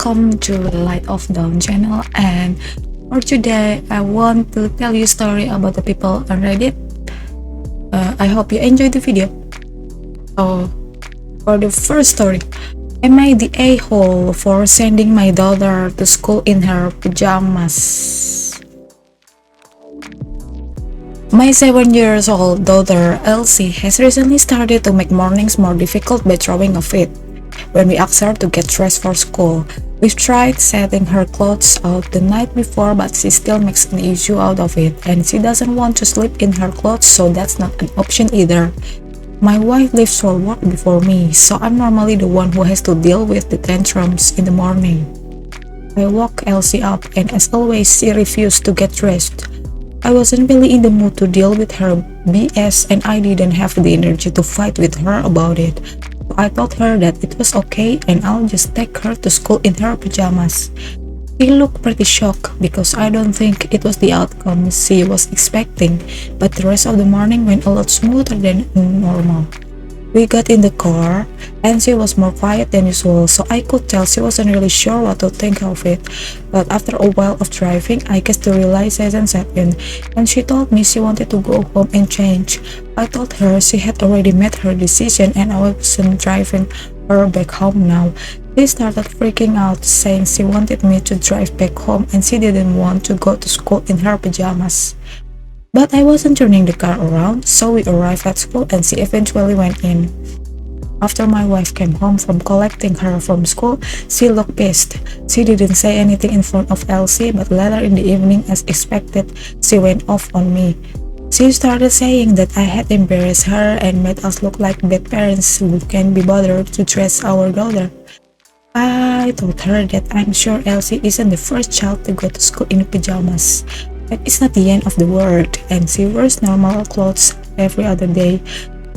welcome to the Light of Dawn channel, and for today I want to tell you a story about the people on Reddit. I hope you enjoyed the video. So for the first story, am I the a-hole for sending my daughter to school in her pajamas? My 7-year-old daughter Elsie has recently started to make mornings more difficult by throwing a fit. When we ask her to get dressed for school, we've tried setting her clothes out the night before, but she still makes an issue out of it, and she doesn't want to sleep in her clothes, so that's not an option either. My wife leaves for work before me, so I'm normally the one who has to deal with the tantrums in the morning. I woke Elsie up, and as always, she refused to get dressed. I wasn't really in the mood to deal with her BS, and I didn't have the energy to fight with her about it. I told her that it was okay and I'll just take her to school in her pajamas. She looked pretty shocked because I don't think it was the outcome she was expecting, but the rest of the morning went a lot smoother than normal. We got in the car and she was more quiet than usual, so I could tell she wasn't really sure what to think of it. But after a while of driving, I guess the realization set in, and she told me she wanted to go home and change. I told her she had already made her decision and I wasn't driving her back home now. She started freaking out, saying she wanted me to drive back home and she didn't want to go to school in her pajamas. But I wasn't turning the car around, so we arrived at school and she eventually went in. After my wife came home from collecting her from school, she looked pissed. She didn't say anything in front of Elsie, but later in the evening, as expected, she went off on me. She started saying that I had embarrassed her and made us look like bad parents who can't be bothered to dress our daughter. I told her that I'm sure Elsie isn't the first child to go to school in pajamas. But it's not the end of the world, and she wears normal clothes every other day.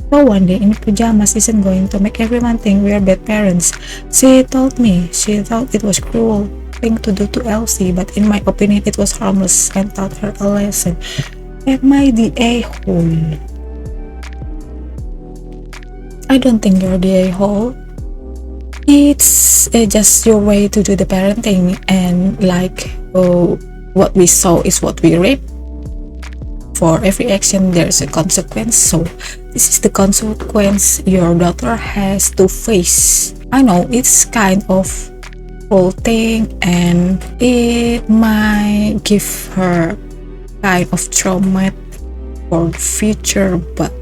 So one day in pajamas isn't going to make everyone think we're bad parents. She told me she thought it was cruel thing to do to Elsie, but in my opinion it was harmless and taught her a lesson. Am I the a-hole? I don't think you're the a-hole. It's just your way to do the parenting, and what we sow is what we reap. For every action there's a consequence, so this is the consequence your daughter has to face. I know it's kind of whole thing and it might give her kind of trauma for the future, but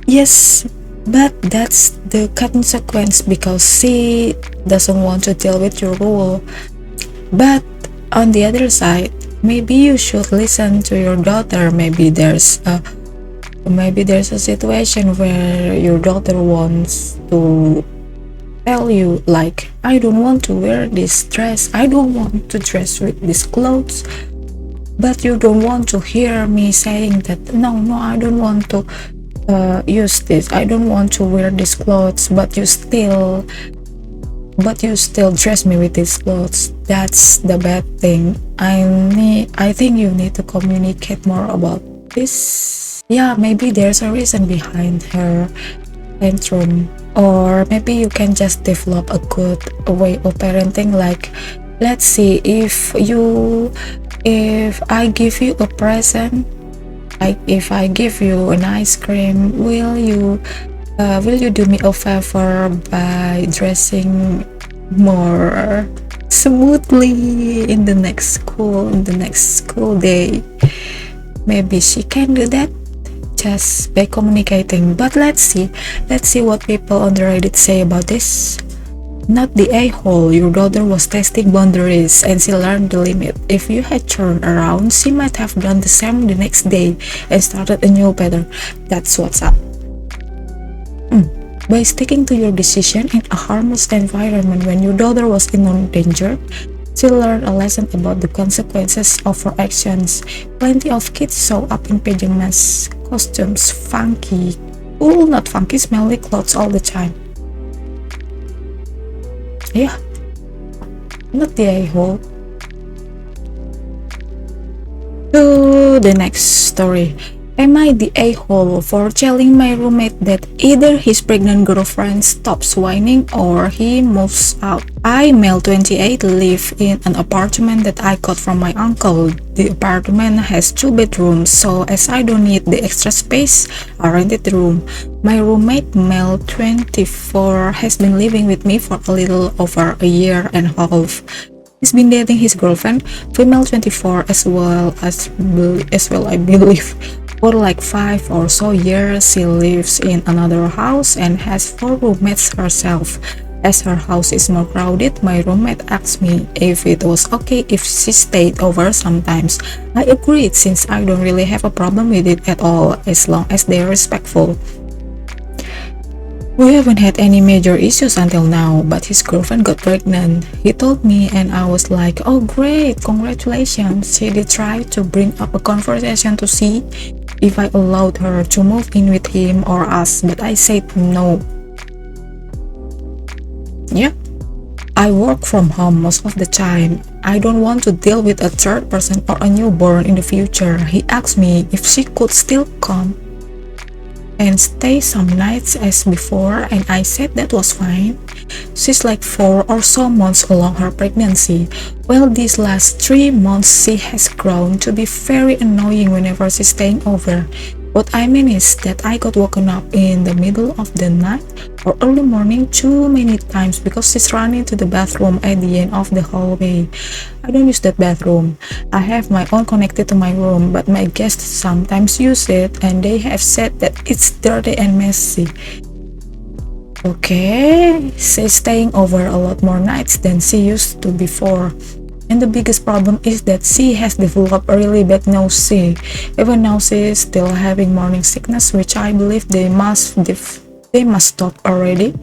that's the consequence because she doesn't want to deal with your rule. But on the other side, maybe you should listen to your daughter. Maybe there's a situation where your daughter wants to tell you, like, I don't want to wear this dress, I don't want to dress with these clothes, but you don't want to hear me saying that no, I don't want to use this, I don't want to wear these clothes, but you still dress me with these clothes. That's the bad thing. I think you need to communicate more about this. Yeah, maybe there's a reason behind her tantrum, or maybe you can just develop a good way of parenting. Like, let's see, if I give you a present, like if I give you an ice cream, will you do me a favor by dressing more smoothly in the next school day? Maybe she can do that just by communicating. But let's see what people on the Reddit say about this. Not the a-hole, your daughter was testing boundaries and she learned the limit. If you had turned around, she might have done the same the next day and started a new pattern. That's what's up. By sticking to your decision in a harmless environment when your daughter was in no danger, she learned a lesson about the consequences of her actions. Plenty of kids show up in pajamas, costumes, not funky, smelly clothes all the time. Yeah, not the a-hole. To the next story. Am I the a-hole for telling my roommate that either his pregnant girlfriend stops whining or he moves out? I, male 28, live in an apartment that I got from my uncle. The apartment has 2 bedrooms, so as I don't need the extra space, I rented the room. My roommate, male 24, has been living with me for a little over a year and a half. He's been dating his girlfriend, female 24, as well I believe. For like 5 or so years, she lives in another house and has 4 roommates herself. As her house is more crowded, my roommate asked me if it was okay if she stayed over sometimes. I agreed since I don't really have a problem with it at all as long as they're respectful. We haven't had any major issues until now, but his girlfriend got pregnant. He told me and I was like, oh great, congratulations. She did try to bring up a conversation to see if I allowed her to move in with him or us, but I said no. Yeah, I work from home most of the time. I don't want to deal with a third person or a newborn in the future. He asked me if she could still come and stay some nights as before, and I said that was fine. She's like 4 or so months along her pregnancy. Well, these last 3 months she has grown to be very annoying whenever she's staying over. What I mean is that I got woken up in the middle of the night or early morning too many times because she's running to the bathroom at the end of the hallway. I don't use that bathroom. I have my own connected to my room, but my guests sometimes use it and they have said that it's dirty and messy. Okay, she's staying over a lot more nights than she used to before. And the biggest problem is that she has developed a really bad nausea. Even now she is still having morning sickness, which I believe they must stop already.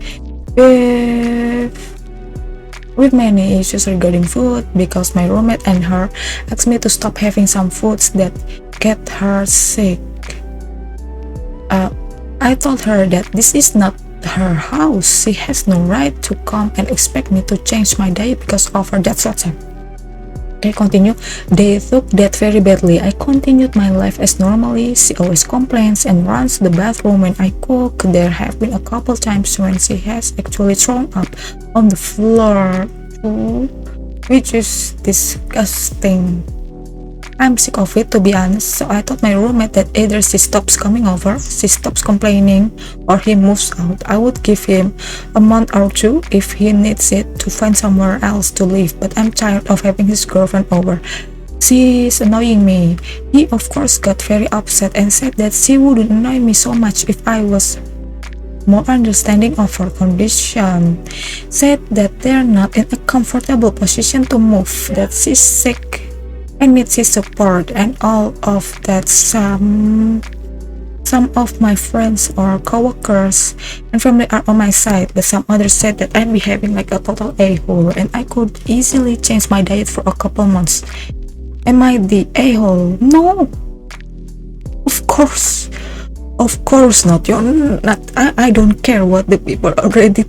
With many issues regarding food, because my roommate and her asked me to stop having some foods that get her sick. I told her that this is not her house. She has no right to come and expect me to change my diet because of her. That's what's up. Okay, continue. They took that very badly. I continued my life as normally. She always complains and runs to the bathroom when I cook. There have been a couple times when she has actually thrown up on the floor, which is disgusting. I'm sick of it, to be honest, so I told my roommate that either she stops coming over, she stops complaining, or he moves out. I would give him a month or 2 if he needs it to find somewhere else to live, but I'm tired of having his girlfriend over. She's annoying me. He of course got very upset and said that she wouldn't annoy me so much if I was more understanding of her condition. Said that they're not in a comfortable position to move, that she's sick and needs his support and all of that. Some of my friends or co-workers and family are on my side, but some others said that I'm behaving like a total a-hole and I could easily change my diet for a couple months. Am I the a-hole? No, of course not. You're not. I don't care what the people already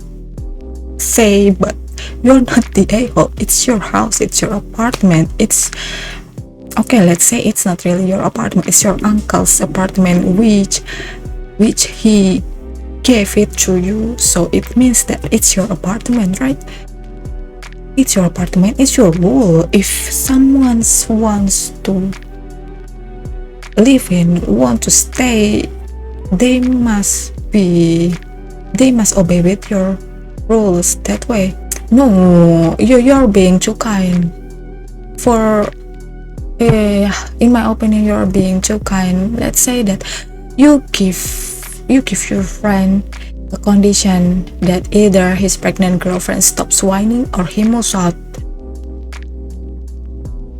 say, but you're not the a-hole. It's your house, it's your apartment. It's okay, let's say it's not really your apartment, it's your uncle's apartment, which he gave it to you, so it means that it's your apartment, right? It's your apartment, it's your rule. If someone wants to live in, want to stay, they must obey with your rules that way. No, you're being too kind. In my opinion, you're being too kind. Let's say that you give your friend the condition that either his pregnant girlfriend stops whining or he moves out.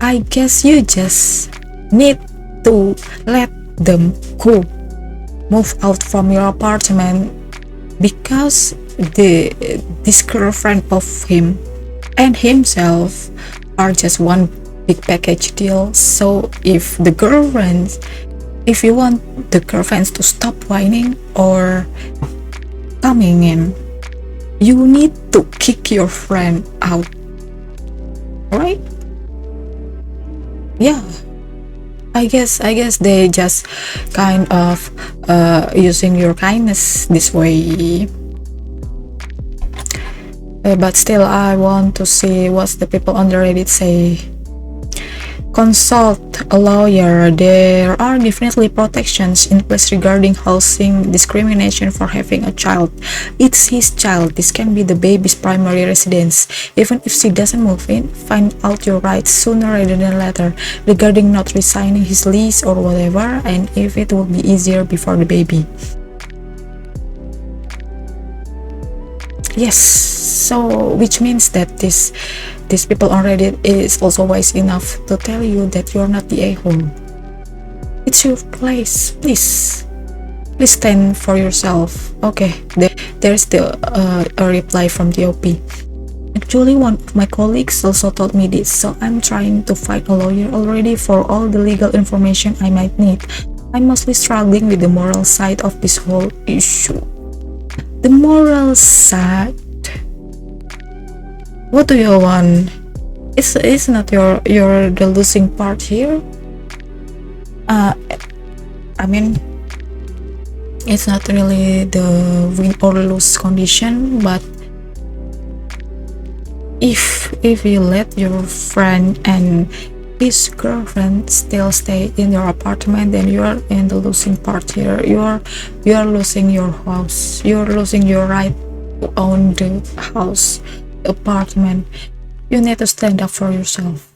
I guess you just need to let them go, move out from your apartment, because this girlfriend of him and himself are just one big package deal. So if you want the girlfriends to stop whining or coming in, you need to kick your friend out, right? Yeah, I guess they just kind of using your kindness this way. But still, I want to see what the people on the Reddit say. Consult a lawyer. There are definitely protections in place regarding housing discrimination for having a child. It's his child. This can be the baby's primary residence. Even if she doesn't move in, find out your rights sooner rather than later regarding not resigning his lease or whatever, and if it will be easier before the baby. Yes, so which means that these people on Reddit is also wise enough to tell you that you're not the a-hole. It's your place. Please stand for yourself. Okay, there's a reply from the OP. Actually, one of my colleagues also told me this, so I'm trying to find a lawyer already for all the legal information I might need. I'm mostly struggling with the moral side of this whole issue. The moral side? What do you want? It's not you're the losing part here. I mean, it's not really the win or lose condition, but if you let your friend and his girlfriend still stay in your apartment, then you're in the losing part here. You're losing your house. You're losing your right to own the house, apartment. You need to stand up for yourself.